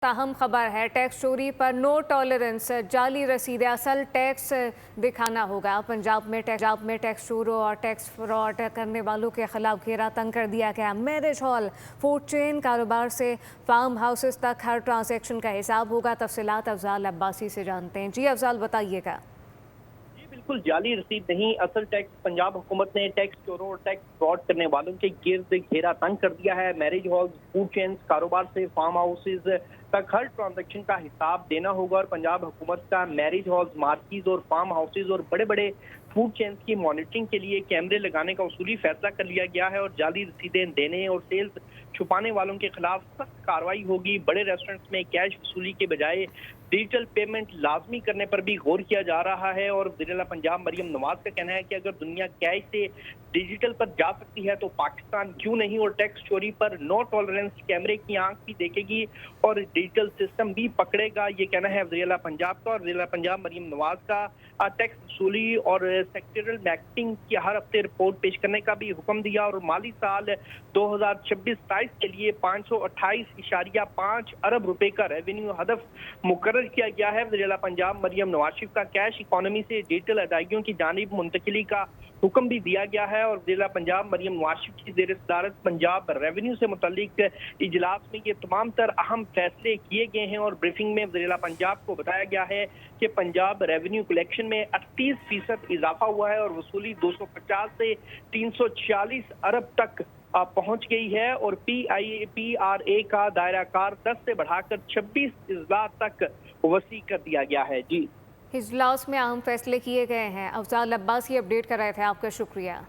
ताहम खबर है, टैक्स चोरी पर नो टॉलरेंस, जाली रसीदें असल टैक्स दिखाना होगा। पंजाब में टैक्स चोरों और टैक्स फ्रॉड करने वालों के खिलाफ घेरा तंग कर दिया गया। मैरिज हॉल, फूड चेन, कारोबार से फार्म हाउसेस तक हर ट्रांजैक्शन का हिसाब होगा। तफसीलात अफजाल अब्बासी से जानते हैं। जी अफजाल, बताइएगा। बिल्कुल जाली रसीद नहीं, असल टैक्स पंजाब हुकूमत ने टैक्स चोरों और टैक्स फ्रॉड करने वालों के गिर्द घेरा तंग कर दिया है। मैरिज हॉल्स, फूड चेन्स, कारोबार से फार्म हाउसेज तक हर ट्रांजैक्शन का हिसाब देना होगा और पंजाब हुकूमत का मैरिज हॉल्स, मार्केज और फार्म हाउसेज और बड़े बड़े फूड चेन्स की मॉनिटरिंग के लिए कैमरे लगाने का उसूली फैसला कर लिया गया है और जाली रसीदें देने और सेल्स छुपाने वालों के खिलाफ सख्त कार्रवाई होगी। बड़े रेस्टोरेंट्स में कैश वसूली के बजाय डिजिटल पेमेंट लाजमी करने पर भी गौर किया जा रहा है और वज़ीर-ए-आला पंजाब मरियम नवाज का कहना है कि अगर दुनिया कैश से डिजिटल पर जा सकती है तो पाकिस्तान क्यों नहीं। और टैक्स चोरी पर नो टॉलरेंस, कैमरे की आंख भी देखेगी और डिजिटल सिस्टम भी पकड़ेगा, ये कहना है वज़ीर-ए-आला पंजाब का। और वज़ीर-ए-आला पंजाब मरियम नवाज का टैक्स वसूली और सेक्टरल मैकेटिंग की हर हफ्ते रिपोर्ट पेश करने का भी हुक्म दिया और माली साल 2026-27 के लिए 528.5 अरब रुपए का रेवेन्यू हदफ मुकर्रर किया गया है। वज़ीर-ए-आला पंजाब मरियम नवाज का कैश इकोनॉमी से डिजिटल अदायगियों की जानिब मुंतकिली का हुक्म भी दिया गया है और वज़ीर-ए-आला पंजाब मरियम नवाज की ज़ेर सदारत पंजाब रेवेन्यू से मुतल्लिक इजलास में ये तमाम तर अहम फैसले किए गए हैं और ब्रीफिंग में वज़ीर-ए-आला पंजाब को बताया गया है कि पंजाब रेवेन्यू कलेक्शन में 38% इजाफा हुआ है और वसूली 250 से 346 अरब तक पहुंच गई है और PRA का दायरा कार 10 से बढ़ाकर 26 अजला तक वसी कर दिया गया है। जी, इजलास में अहम फैसले किए गए हैं। अफजाल अब्बासी अपडेट कर रहे थे, आपका शुक्रिया।